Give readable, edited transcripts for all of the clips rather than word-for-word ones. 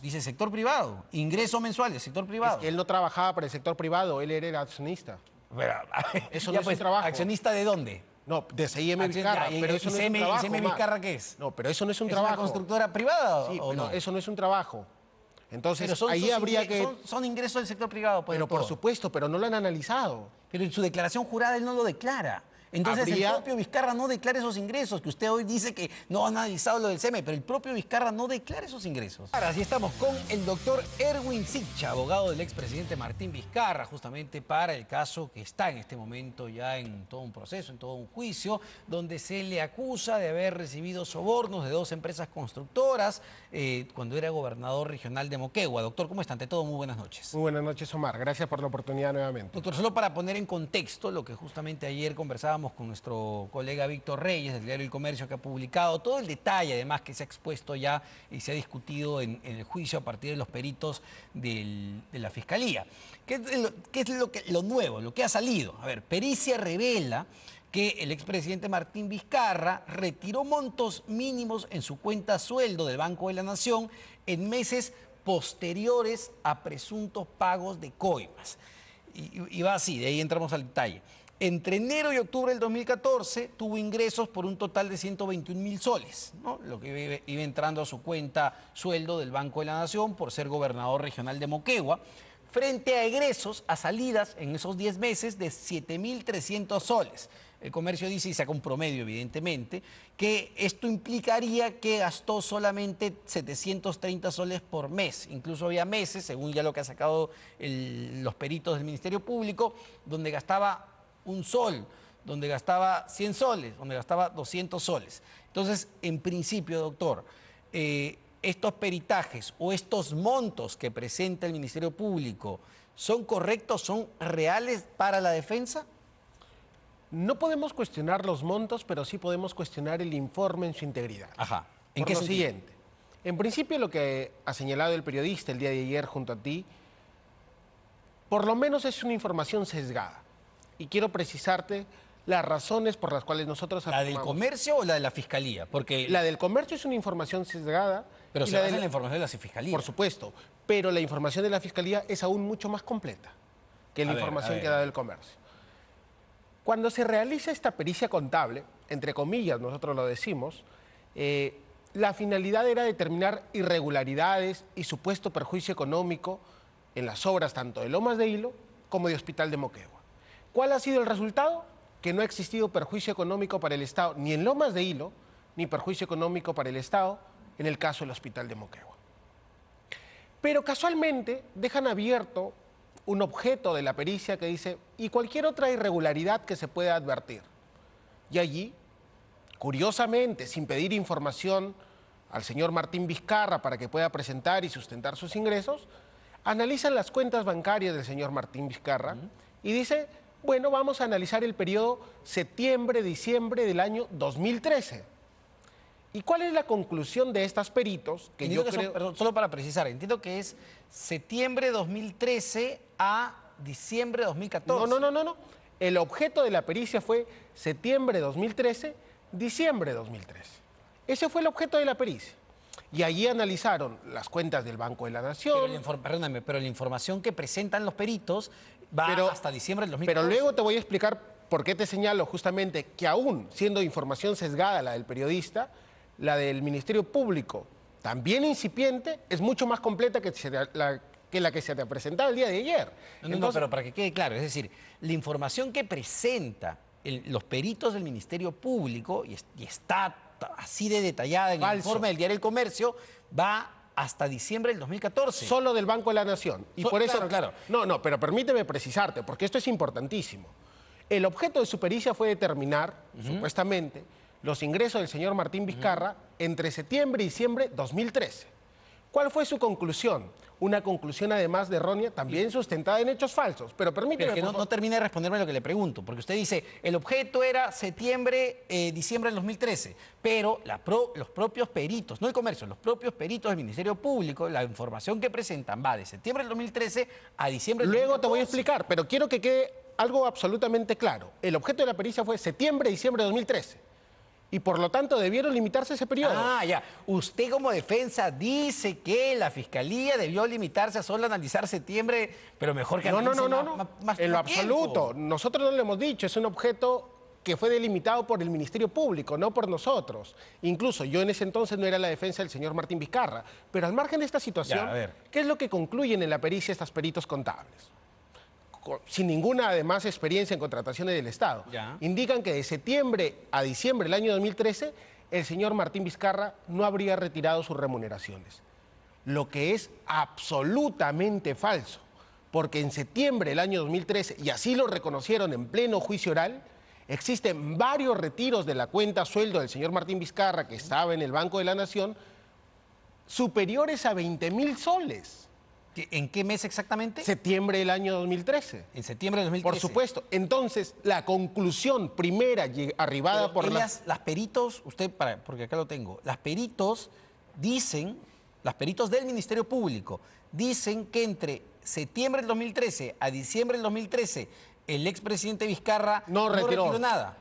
Dice sector privado, ingreso mensual del sector privado. Es que él no trabajaba para el sector privado, él era accionista. Pero, a ver, Eso ya no es un trabajo. ¿Accionista de dónde? No, de CIM Vizcarra, pero eso no es un trabajo. ¿CIM Vizcarra qué es? No, pero eso no es un ¿Es trabajo. una constructora privada Sí, o pero no? eso no es un trabajo. Entonces, Pero ahí habría que... Son ingresos del sector privado, pues, Pero por doctor. supuesto, pero no lo han analizado. Pero en su declaración jurada él no lo declara. Entonces el propio Vizcarra no declara esos ingresos, que usted hoy dice que no han analizado lo del CEME, pero el propio Vizcarra no declara esos ingresos. Ahora, así estamos con el doctor Erwin Sicha, abogado del expresidente Martín Vizcarra, justamente para el caso que está en este momento ya en todo un proceso, en todo un juicio, donde se le acusa de haber recibido sobornos de 2 empresas constructoras cuando era gobernador regional de Moquegua. Doctor, ¿cómo está? Ante todo, muy buenas noches. Muy buenas noches, Omar. Gracias por la oportunidad nuevamente. Doctor, solo para poner en contexto lo que justamente ayer conversábamos con nuestro colega Víctor Reyes del diario El Comercio, que ha publicado todo el detalle, además, que se ha expuesto ya y se ha discutido en el juicio a partir de los peritos de la Fiscalía. ¿Qué es lo nuevo, lo que ha salido? A ver, pericia revela que el expresidente Martín Vizcarra retiró montos mínimos en su cuenta sueldo del Banco de la Nación en meses posteriores a presuntos pagos de coimas. Y va así, de ahí entramos al detalle. Entre enero y octubre del 2014 tuvo ingresos por un total de 121.000 soles, ¿no? Lo que iba entrando a su cuenta sueldo del Banco de la Nación por ser gobernador regional de Moquegua, frente a egresos, a salidas en esos 10 meses de 7.300 soles. El Comercio dice, y saca un promedio evidentemente, que esto implicaría que gastó solamente 730 soles por mes. Incluso había meses, según ya lo que ha sacado los peritos del Ministerio Público, donde gastaba 1 sol, donde gastaba 100 soles, donde gastaba 200 soles. Entonces, en principio, doctor, estos peritajes o estos montos que presenta el Ministerio Público, ¿son correctos, son reales para la defensa? No podemos cuestionar los montos, pero sí podemos cuestionar el informe en su integridad. Ajá. ¿En Por qué lo sentido? siguiente. En principio, lo que ha señalado el periodista el día de ayer junto a ti, por lo menos es una información sesgada. Y quiero precisarte las razones por las cuales nosotros ¿La del Comercio o la de la Fiscalía? Porque la del Comercio es una información sesgada. pero y se basa en la información de la Fiscalía. Por supuesto, pero la información de la Fiscalía es aún mucho más completa que la información que da del Comercio. Cuando se realiza esta pericia contable, entre comillas nosotros lo decimos, la finalidad era determinar irregularidades y supuesto perjuicio económico en las obras tanto de Lomas de Hilo como de Hospital de Moquegua. ¿Cuál ha sido el resultado? Que no ha existido perjuicio económico para el Estado ni en Lomas de Hilo, ni perjuicio económico para el Estado en el caso del Hospital de Moquegua. Pero casualmente dejan abierto un objeto de la pericia que dice, y cualquier otra irregularidad que se pueda advertir. Y allí, curiosamente, sin pedir información al señor Martín Vizcarra para que pueda presentar y sustentar sus ingresos, analizan las cuentas bancarias del señor Martín Vizcarra y dice, bueno, vamos a analizar el periodo septiembre-diciembre del año 2013. ¿Y cuál es la conclusión de estos peritos? Que yo creo... Perdón, solo para precisar, entiendo que es septiembre 2013 a diciembre 2014. No. El objeto de la pericia fue septiembre 2013, diciembre 2013. Ese fue el objeto de la pericia. Y allí analizaron las cuentas del Banco de la Nación. Perdóname, pero la información que presentan los peritos va hasta diciembre del 2014. Pero luego te voy a explicar por qué te señalo justamente que aún siendo información sesgada la del periodista, la del Ministerio Público, también incipiente, es mucho más completa que la que se te ha presentado el día de ayer. No, pero para que quede claro, es decir, la información que presenta los peritos del Ministerio Público, y está así de detallada en el informe del diario El Comercio, va hasta diciembre del 2014. Solo del Banco de la Nación. Y por eso, claro. No, pero permíteme precisarte, porque esto es importantísimo. El objeto de su pericia fue determinar, supuestamente, los ingresos del señor Martín Vizcarra entre septiembre y diciembre de 2013. ¿Cuál fue su conclusión? Una conclusión, además de errónea, también sustentada en hechos falsos. Pero permíteme... Pero es que no termina de responderme lo que le pregunto, porque usted dice, el objeto era septiembre, diciembre del 2013, pero los propios peritos, no el Comercio, los propios peritos del Ministerio Público, la información que presentan va de septiembre del 2013 a diciembre del 2014. Luego te voy a explicar, pero quiero que quede algo absolutamente claro. El objeto de la pericia fue septiembre, diciembre de 2013. y por lo tanto debieron limitarse ese periodo. Ah, ya. Usted como defensa dice que la Fiscalía debió limitarse a solo analizar septiembre, pero mejor que No, analice no. más En lo tiempo. absoluto. Nosotros no lo hemos dicho, es un objeto que fue delimitado por el Ministerio Público, no por nosotros. Incluso yo en ese entonces no era la defensa del señor Martín Vizcarra. Pero al margen de esta situación, Ya, a ver. ¿qué es lo que concluyen en la pericia estos peritos contables? Sin ninguna, además, experiencia en contrataciones del Estado. Ya. Indican que de septiembre a diciembre del año 2013, el señor Martín Vizcarra no habría retirado sus remuneraciones. Lo que es absolutamente falso, porque en septiembre del año 2013, y así lo reconocieron en pleno juicio oral, existen varios retiros de la cuenta sueldo del señor Martín Vizcarra, que estaba en el Banco de la Nación, superiores a 20.000 soles. ¿En qué mes exactamente? Septiembre del año 2013. En septiembre de 2013. Por supuesto. Entonces, la conclusión primera arribada Pero por las peritos, porque acá lo tengo, las peritos dicen, las peritos del Ministerio Público, dicen que entre septiembre del 2013 a diciembre del 2013, el expresidente Vizcarra no retiró nada.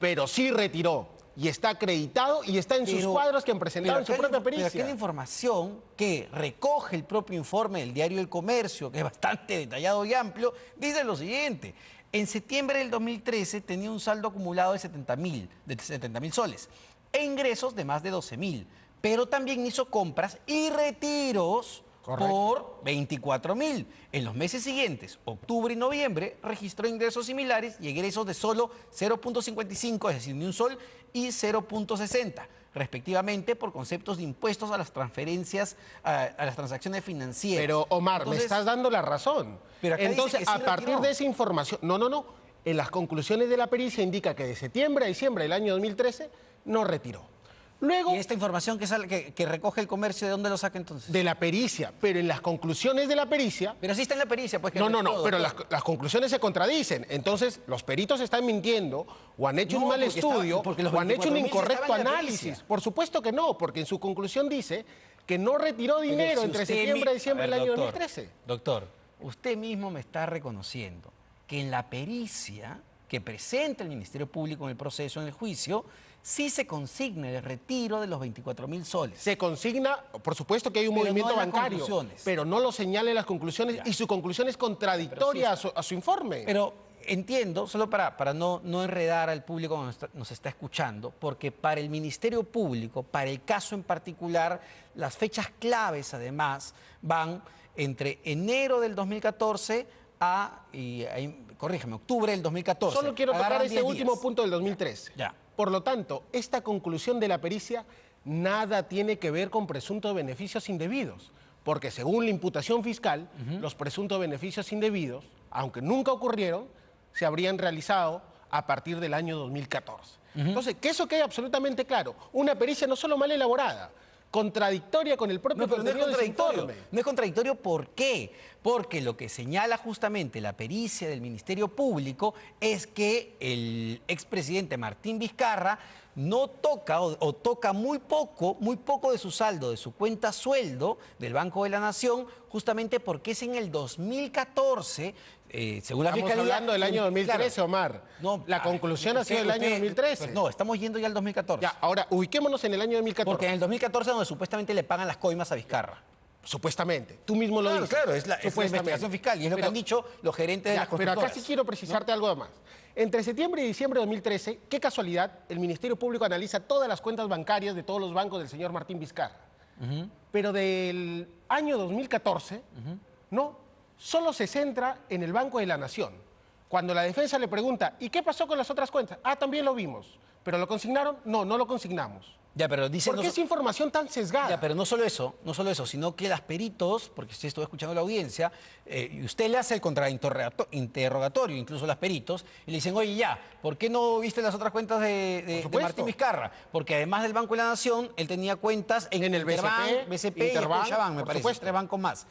Pero sí retiró. Y está acreditado y está en sus cuadros que han presentado en su propia pericia. Pero aquí la información que recoge el propio informe del Diario El Comercio, que es bastante detallado y amplio, dice lo siguiente. En septiembre del 2013 tenía un saldo acumulado de 70.000 soles e ingresos de más de 12.000, pero también hizo compras y retiros por 24.000. En los meses siguientes, octubre y noviembre, registró ingresos similares y egresos de solo 0.55, es decir, ni un sol, y 0.60, respectivamente, por conceptos de impuestos a las transferencias, a las transacciones financieras. Pero, Omar, Entonces, me estás dando la razón. Pero acá entonces, dice que sí a partir retiró. de esa información... No. En las conclusiones de la pericia indica que de septiembre a diciembre del año 2013 no retiró. Luego, ¿Y esta información que recoge el comercio, de dónde lo saca entonces? de la pericia, pero en las conclusiones de la pericia... Pero sí está en la pericia, pues. No, pero las conclusiones se contradicen. Entonces, los peritos están mintiendo o han hecho un mal estudio o han hecho un incorrecto análisis. Por supuesto que no, porque en su conclusión dice que no retiró dinero entre septiembre y diciembre del año 2013. Doctor, usted mismo me está reconociendo que en la pericia que presenta el Ministerio Público en el proceso, en el juicio, sí se consigna el retiro de los 24.000 soles. Se consigna, por supuesto que hay un movimiento bancario, pero no lo señala en las conclusiones y su conclusión es contradictoria a su informe. Pero entiendo, solo para no enredar al público que nos está escuchando, porque para el Ministerio Público, para el caso en particular, las fechas claves además van entre enero del 2014 corrígeme, octubre del 2014. Solo quiero tocar Agarran este 10 último días. punto del 2013. Ya. Por lo tanto, esta conclusión de la pericia nada tiene que ver con presuntos beneficios indebidos, porque según la imputación fiscal, los presuntos beneficios indebidos, aunque nunca ocurrieron, se habrían realizado a partir del año 2014. Entonces, que eso quede absolutamente claro. Una pericia no solo mal elaborada, contradictoria con el propio contenido de ese informe. No es contradictorio, ¿por qué? Porque lo que señala justamente la pericia del Ministerio Público es que el expresidente Martín Vizcarra no toca o toca muy poco de su saldo, de su cuenta sueldo del Banco de la Nación, justamente porque es en el 2014, según la Estamos Fiscalía... hablando del año 2013, claro, Omar. No, la conclusión ha sido del año 2013. No, estamos yendo ya al 2014. Ya, ahora, ubiquémonos en el año 2014. Porque en el 2014 es donde supuestamente le pagan las coimas a Vizcarra. Supuestamente. Tú mismo lo dices. Claro, es la investigación fiscal y es lo que han dicho los gerentes de las Pero constructoras. acá sí quiero precisarte algo más. Entre septiembre y diciembre de 2013, qué casualidad, el Ministerio Público analiza todas las cuentas bancarias de todos los bancos del señor Martín Vizcarra. Pero del año 2014, no, solo se centra en el Banco de la Nación. Cuando la defensa le pregunta, ¿y qué pasó con las otras cuentas? Ah, también lo vimos. ¿Pero lo consignaron? No, no lo consignamos. Ya, pero dice, ¿Por qué es información tan sesgada? Ya, pero no solo eso, sino que las peritos, porque usted estuvo escuchando la audiencia, y usted le hace el contrainterrogatorio, incluso las peritos, y le dicen, oye, ya, ¿por qué no viste las otras cuentas de Martín Vizcarra? Porque además del Banco de la Nación, él tenía cuentas en el BCP y Scotiabank, me parece, 3 bancos más.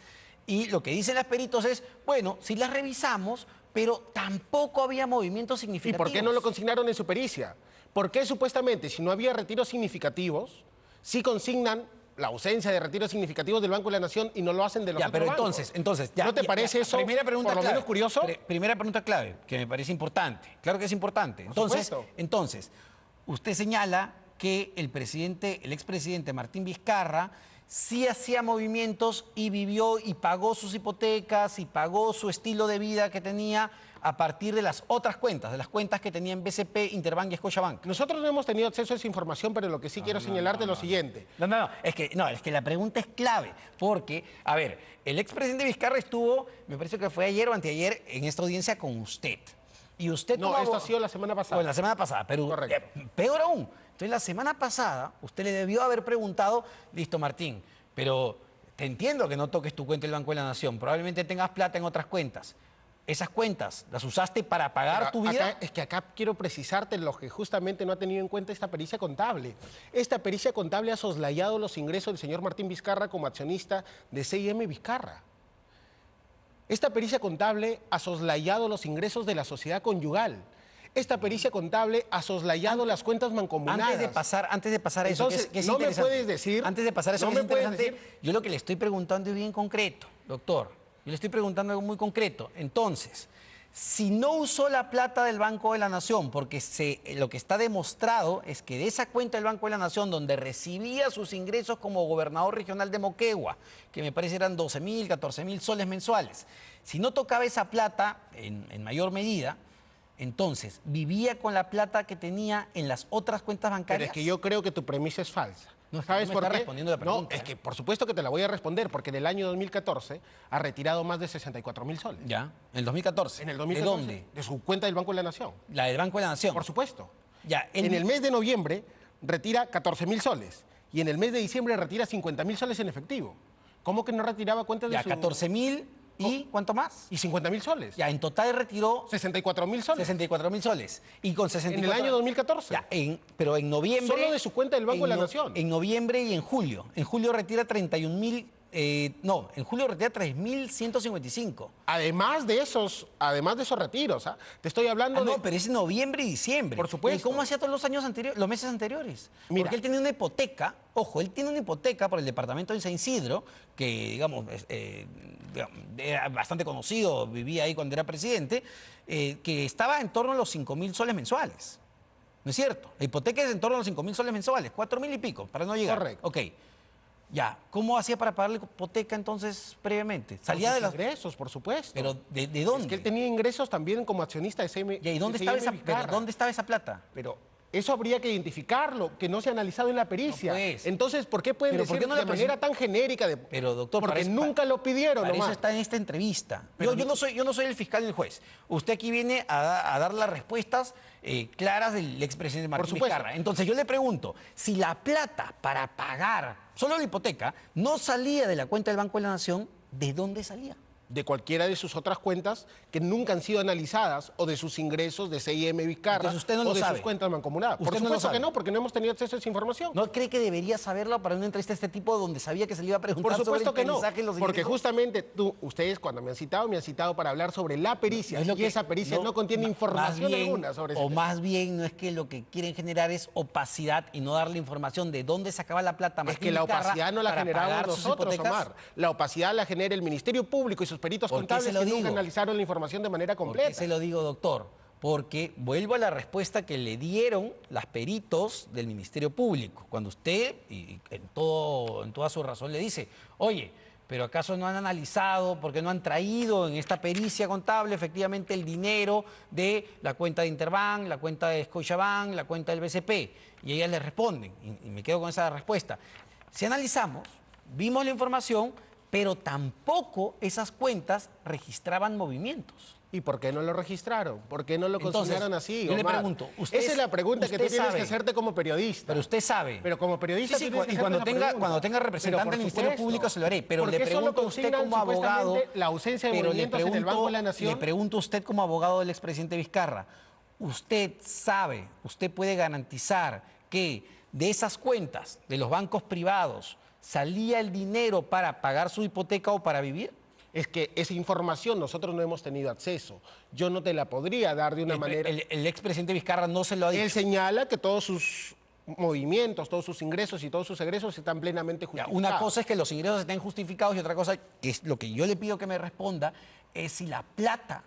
Y lo que dicen las peritos es, bueno, sí las revisamos, pero tampoco había movimientos significativos. ¿Y por qué no lo consignaron en su pericia? ¿Por qué supuestamente, si no había retiros significativos, sí consignan la ausencia de retiros significativos del Banco de la Nación y no lo hacen de los otros bancos? Entonces, ya, ¿no te parece eso primera pregunta por lo clave, menos curioso? Primera pregunta clave, que me parece importante. Claro que es importante. Entonces, usted señala que el expresidente Martín Vizcarra sí hacía movimientos y vivió y pagó sus hipotecas y pagó su estilo de vida que tenía a partir de las otras cuentas, de las cuentas que tenía en BCP, Interbank y Scotiabank. Nosotros no hemos tenido acceso a esa información, pero lo que sí quiero señalarte es lo siguiente. No, es que la pregunta es clave, porque, a ver, el expresidente Vizcarra estuvo, me parece que fue ayer o anteayer, en esta audiencia con usted. Y usted No, esto ha sido la semana pasada. Bueno, la semana pasada, pero peor aún. Entonces, la semana pasada, usted le debió haber preguntado, listo, Martín, pero te entiendo que no toques tu cuenta del Banco de la Nación, probablemente tengas plata en otras cuentas. ¿Esas cuentas las usaste para pagar tu vida? Acá quiero precisarte lo que justamente no ha tenido en cuenta esta pericia contable. Esta pericia contable ha soslayado los ingresos del señor Martín Vizcarra como accionista de C&M Vizcarra. Esta pericia contable ha soslayado los ingresos de la sociedad conyugal. Esta pericia contable ha soslayado las cuentas mancomunadas. Antes de pasar a eso, Entonces, que es no me interesante. puedes decir... Antes de pasar a eso, no que es me puedes interesante, decir... yo lo que le estoy preguntando es bien concreto, doctor. Yo le estoy preguntando algo muy concreto. Entonces, si no usó la plata del Banco de la Nación, porque lo que está demostrado es que de esa cuenta del Banco de la Nación, donde recibía sus ingresos como gobernador regional de Moquegua, que me parece eran 12.000, 14.000 soles mensuales, si no tocaba esa plata en mayor medida, entonces vivía con la plata que tenía en las otras cuentas bancarias. Pero es que yo creo que tu premisa es falsa. No, ¿Sabes no me por está qué? respondiendo la pregunta. No, es que por supuesto que te la voy a responder, porque en el año 2014 ha retirado más de 64.000 soles. Ya, en el 2014. En el 2014. ¿De dónde? De su cuenta del Banco de la Nación. La del Banco de la Nación. Por supuesto. Ya, En el mes de noviembre retira 14.000 soles y en el mes de diciembre retira 50.000 soles en efectivo. ¿Cómo que no retiraba cuentas de Ya, su... 14.000 y ¿cuánto más? Y 50.000 soles. Ya, en total retiró 64.000 soles. 64.000 soles. Y con 64... En el año 2014. Ya, pero en noviembre... Solo de su cuenta del Banco de la Nación. En noviembre y en julio. En julio retira 31.000... en julio retira 3.155. Además de esos retiros, ¿ah? Te estoy hablando de... No, pero es noviembre y diciembre. Por supuesto. ¿Y cómo hacía todos los años anteriores, los meses anteriores? Mira. Porque él tenía una hipoteca, ojo, él tiene una hipoteca por el departamento de San Isidro, que digamos, era bastante conocido, vivía ahí cuando era presidente, que estaba en torno a los 5.000 soles mensuales. ¿No es cierto? La hipoteca es en torno a los 5.000 soles mensuales, 4.000 y pico, para no llegar. Correcto. Ok. Ya, ¿cómo hacía para pagar la hipoteca entonces previamente? Salía de los ingresos, por supuesto. ¿Pero de dónde? Es que él tenía ingresos también como accionista de CM. ¿Y dónde estaba esa plata? Pero eso habría que identificarlo, que no se ha analizado en la pericia. No, pues. Entonces, ¿por qué pueden Pero decir ¿por qué no de la manera tan genérica? Pero, doctor, porque nunca lo pidieron para nomás. eso está en esta entrevista. Pero Yo no soy el fiscal ni el juez. Usted aquí viene a dar las respuestas claras del expresidente Martín Vizcarra. Entonces yo le pregunto, si la plata para pagar solo la hipoteca no salía de la cuenta del Banco de la Nación, ¿de dónde salía? De cualquiera de sus otras cuentas que nunca han sido analizadas o de sus ingresos de C&M Vizcarra. Entonces usted no lo o de sabe. sus cuentas mancomunadas. Por Usted no lo supuesto sabe. que no, porque no hemos tenido acceso a esa información. ¿No cree que debería saberlo para una entrevista de este tipo donde sabía que se le iba a preguntar Por supuesto sobre el que no, aprendizaje y los porque ingresos? justamente ustedes cuando me han citado para hablar sobre la pericia, No es lo y que- esa pericia no contiene información alguna sobre ese O tema. más bien no es que lo que quieren generar es opacidad y no darle información de dónde sacaba la plata Es Martín que la Vizcarra opacidad no la para generamos pagar sus nosotros, hipotecas. Omar. La opacidad la genera el Ministerio Público y sus peritos ¿Por qué contables se lo que nunca digo? analizaron la información de manera ¿Por completa. qué se lo digo, doctor? Porque vuelvo a la respuesta que le dieron las peritos del Ministerio Público. Cuando usted, y en toda su razón, le dice, oye, pero ¿acaso no han analizado, porque no han traído en esta pericia contable efectivamente el dinero de la cuenta de Interbank, la cuenta de Scotiabank, la cuenta del BCP? Y ellas le responden, y me quedo con esa respuesta. Si analizamos, vimos la información, pero tampoco esas cuentas registraban movimientos. ¿Y por qué no lo registraron? ¿Por qué no lo Entonces, consideraron así, yo le Omar? pregunto, Esa es la pregunta que tú usted tienes sabe, que hacerte como periodista. Pero usted sabe. Pero como periodista Sí, tú tienes que y hacerte cuando esa tenga, pregunta. cuando tenga representante Pero, por del Ministerio supuesto, Público se lo haré. Pero ¿por le qué solo pregunto a usted consignan como abogado. supuestamente la ausencia de pero movimientos en el Banco de la Nación? Le pregunto a usted como abogado del expresidente Vizcarra. Usted sabe, usted puede garantizar que de esas cuentas de los bancos privados salía el dinero para pagar su hipoteca o para vivir. Es que esa información nosotros no hemos tenido acceso. Yo no te la podría dar de una manera... El expresidente Vizcarra no se lo ha dicho. Él señala que todos sus movimientos, todos sus ingresos y todos sus egresos están plenamente Ya, justificados. una cosa es que los ingresos estén justificados y otra cosa, que es lo que yo le pido que me responda, es si la plata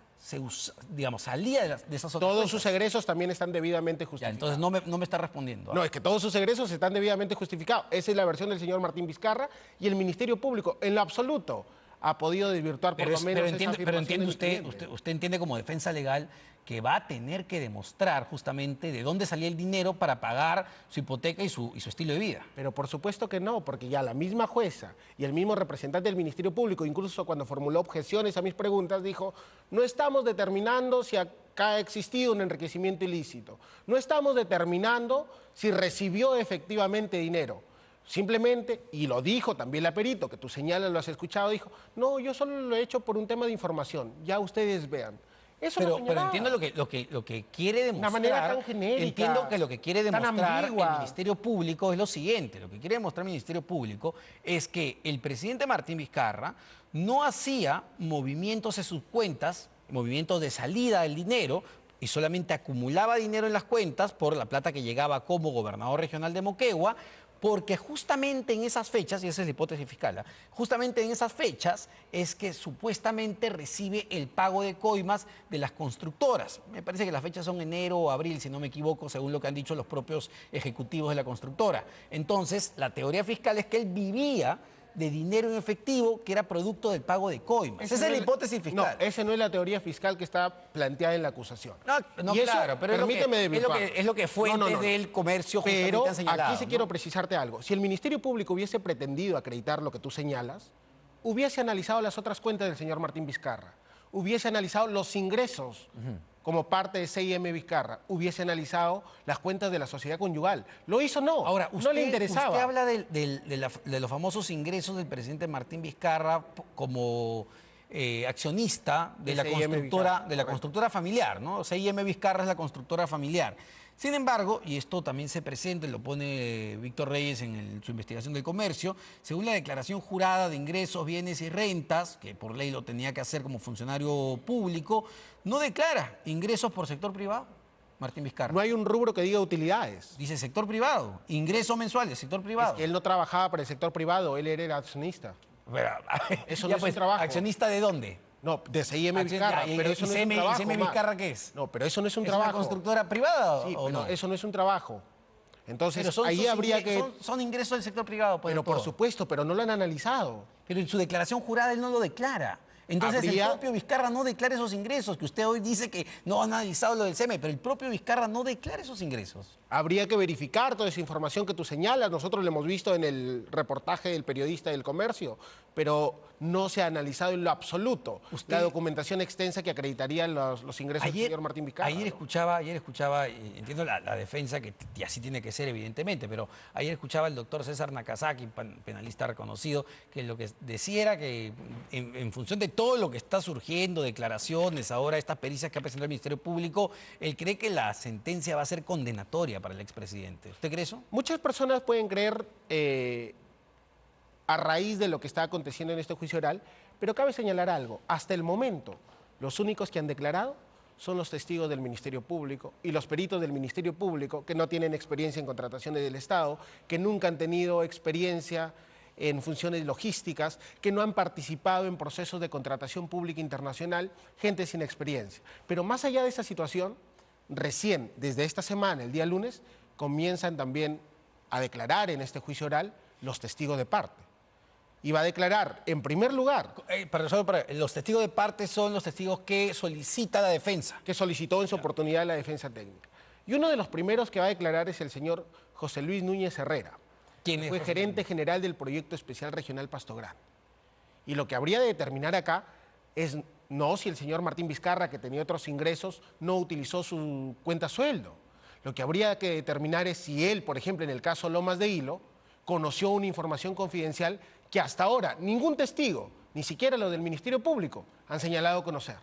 digamos, salía de esas otras Todos cuentas. sus egresos también están debidamente Ya, justificados. entonces no me está respondiendo. No, es que todos sus egresos están debidamente justificados. Esa es la versión del señor Martín Vizcarra y el Ministerio Público, en lo absoluto, ha podido desvirtuar por lo menos esa Pero afirmación entiende del cliente. usted entiende como defensa legal que va a tener que demostrar justamente de dónde salía el dinero para pagar su hipoteca y su estilo de vida. Pero por supuesto que no, porque ya la misma jueza y el mismo representante del Ministerio Público, incluso cuando formuló objeciones a mis preguntas, dijo, no estamos determinando si acá ha existido un enriquecimiento ilícito, no estamos determinando si recibió efectivamente dinero. Simplemente, y lo dijo también la perito, que tú señalas, lo has escuchado, dijo, no, yo solo lo he hecho por un tema de información, ya ustedes vean. Eso lo Pero señalaba. entiendo lo que quiere demostrar. Una manera tan genérica, entiendo que lo que quiere tan demostrar el ambigua. Ministerio Público es lo siguiente. Lo que quiere demostrar el Ministerio Público es que el presidente Martín Vizcarra no hacía movimientos en sus cuentas, movimientos de salida del dinero, y solamente acumulaba dinero en las cuentas por la plata que llegaba como gobernador regional de Moquegua, porque justamente en esas fechas, y esa es la hipótesis fiscal, justamente en esas fechas es que supuestamente recibe el pago de coimas de las constructoras. Me parece que las fechas son enero o abril, si no me equivoco, según lo que han dicho los propios ejecutivos de la constructora. Entonces, la teoría fiscal es que él vivía de dinero en efectivo que era producto del pago de coimas. Esa es la hipótesis fiscal. No, esa no es la teoría fiscal que está planteada en la acusación. No, Y eso, claro, pero permíteme es lo que fuentes del comercio justamente Pero han señalado. aquí sí quiero precisarte algo. Si el Ministerio Público hubiese pretendido acreditar lo que tú señalas, hubiese analizado las otras cuentas del señor Martín Vizcarra, hubiese analizado los ingresos como parte de CIM Vizcarra, hubiese analizado las cuentas de la sociedad conyugal. ¿Lo hizo? No. Ahora, no le interesaba. Usted habla de los famosos ingresos del presidente Martín Vizcarra como accionista de la constructora familiar, ¿no? CIM Vizcarra es la constructora familiar. Sin embargo, y esto también se presenta, lo pone Víctor Reyes en su investigación del comercio, según la declaración jurada de ingresos, bienes y rentas, que por ley lo tenía que hacer como funcionario público, no declara ingresos por sector privado, Martín Vizcarra. No hay un rubro que diga utilidades. Dice sector privado, ingresos mensuales, sector privado. Es que él no trabajaba para el sector privado, él era accionista. Pero, Eso no es un trabajo. ¿Accionista de dónde? No, de CIM Vizcarra, pero eso no es un trabajo. ¿Y CIM Vizcarra qué es? No, pero eso no es un ¿Es trabajo. una constructora privada Sí, o pero no? eso no es un trabajo. Entonces, Pero ahí habría que... Son ingresos del sector privado. Pues, Pero por todo. supuesto, pero no lo han analizado. Pero en su declaración jurada él no lo declara. Entonces el propio Vizcarra no declara esos ingresos, que usted hoy dice que no han analizado lo del CEME, pero el propio Vizcarra no declara esos ingresos. Habría que verificar toda esa información que tú señalas. Nosotros lo hemos visto en el reportaje del periodista del comercio, pero no se ha analizado en lo absoluto la documentación extensa que acreditaría los ingresos del señor Martín Vizcarra. Ayer escuchaba, entiendo la defensa, que y así tiene que ser evidentemente, pero ayer escuchaba al doctor César Nakazaki, penalista reconocido, que lo que decía era que en función de todo lo que está surgiendo, declaraciones, ahora estas pericias que ha presentado el Ministerio Público, él cree que la sentencia va a ser condenatoria para el expresidente. ¿Usted cree eso? Muchas personas pueden creer a raíz de lo que está aconteciendo en este juicio oral, pero cabe señalar algo. Hasta el momento, los únicos que han declarado son los testigos del Ministerio Público y los peritos del Ministerio Público que no tienen experiencia en contrataciones del Estado, que nunca han tenido experiencia en funciones logísticas, que no han participado en procesos de contratación pública internacional, gente sin experiencia. Pero más allá de esa situación, recién, desde esta semana, el día lunes, comienzan también a declarar en este juicio oral los testigos de parte. Y va a declarar, en primer lugar... los testigos de parte son los testigos que solicita la defensa. Que solicitó en su oportunidad la defensa técnica. Y uno de los primeros que va a declarar es el señor José Luis Núñez Herrera. ¿Quién es? Fue gerente general del Proyecto Especial Regional Pasto Grande. Y lo que habría de determinar acá es no si el señor Martín Vizcarra, que tenía otros ingresos, no utilizó su cuenta sueldo. Lo que habría que determinar es si él, por ejemplo, en el caso Lomas de Hilo, conoció una información confidencial que hasta ahora ningún testigo, ni siquiera los del Ministerio Público, han señalado conocer.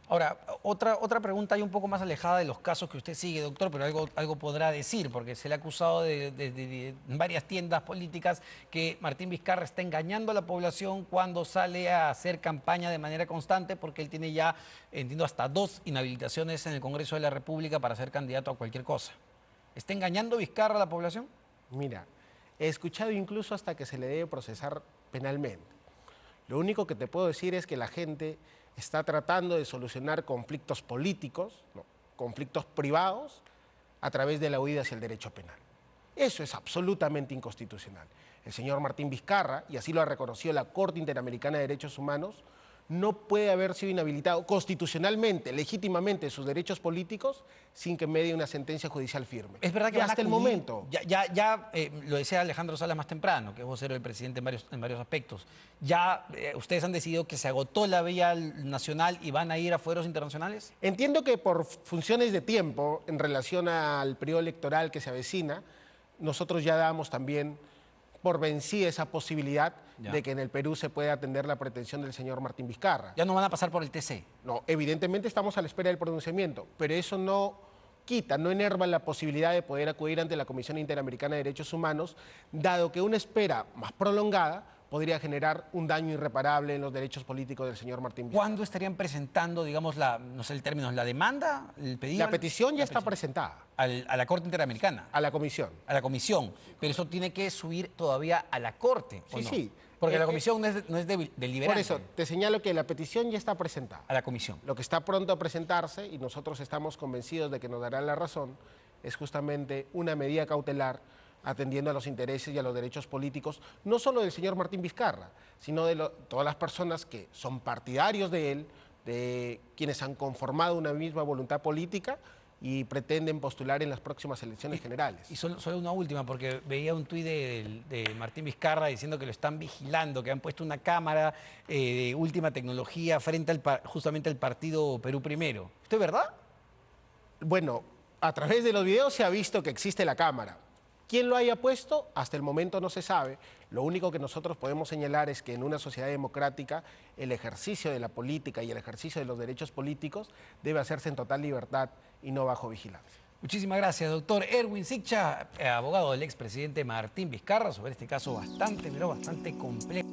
Ahora, otra pregunta y un poco más alejada de los casos que usted sigue, doctor, pero algo podrá decir, porque se le ha acusado de varias tiendas políticas que Martín Vizcarra está engañando a la población cuando sale a hacer campaña de manera constante, porque él tiene ya, entiendo, hasta 2 inhabilitaciones en el Congreso de la República para ser candidato a cualquier cosa. ¿Está engañando Vizcarra a la población? Mira, he escuchado incluso hasta que se le debe procesar penalmente. Lo único que te puedo decir es que la gente está tratando de solucionar conflictos políticos, ¿no?, conflictos privados, a través de la huida hacia el derecho penal. Eso es absolutamente inconstitucional. El señor Martín Vizcarra, y así lo ha reconocido la Corte Interamericana de Derechos Humanos, no puede haber sido inhabilitado constitucionalmente, legítimamente, sus derechos políticos sin que medie una sentencia judicial firme. Es verdad que y van a hasta el acudir, momento. lo decía Alejandro Salas más temprano, que es vocero del presidente en varios aspectos. Ya ustedes han decidido que se agotó la vía nacional y van a ir a fueros internacionales. Entiendo que por funciones de tiempo, en relación al periodo electoral que se avecina, nosotros ya damos también por vencida esa posibilidad de que en el Perú se pueda atender la pretensión del señor Martín Vizcarra. Ya no van a pasar por el TC. No, evidentemente estamos a la espera del pronunciamiento, pero eso no quita, no enerva la posibilidad de poder acudir ante la Comisión Interamericana de Derechos Humanos, dado que una espera más prolongada podría generar un daño irreparable en los derechos políticos del señor Martín Vizcarra. ¿Cuándo estarían presentando, digamos, no sé el término, la demanda, el pedido? La petición ya está presentada. A la Corte Interamericana. A la comisión. A la comisión. Pero eso tiene que subir todavía a la Corte, ¿o Sí, no? sí. Porque la comisión no es deliberante. Por eso, te señalo que la petición ya está presentada. A la comisión. Lo que está pronto a presentarse, y nosotros estamos convencidos de que nos darán la razón, es justamente una medida cautelar atendiendo a los intereses y a los derechos políticos, no solo del señor Martín Vizcarra, sino de todas las personas que son partidarios de él, de quienes han conformado una misma voluntad política y pretenden postular en las próximas elecciones generales. Y solo una última, porque veía un tuit de Martín Vizcarra diciendo que lo están vigilando, que han puesto una cámara de última tecnología frente justamente al partido Perú Primero. ¿Esto es verdad? Bueno, a través de los videos se ha visto que existe la cámara. ¿Quién lo haya puesto? Hasta el momento no se sabe. Lo único que nosotros podemos señalar es que en una sociedad democrática el ejercicio de la política y el ejercicio de los derechos políticos debe hacerse en total libertad y no bajo vigilancia. Muchísimas gracias, doctor Erwin Siccha, abogado del expresidente Martín Vizcarra, sobre este caso bastante complejo.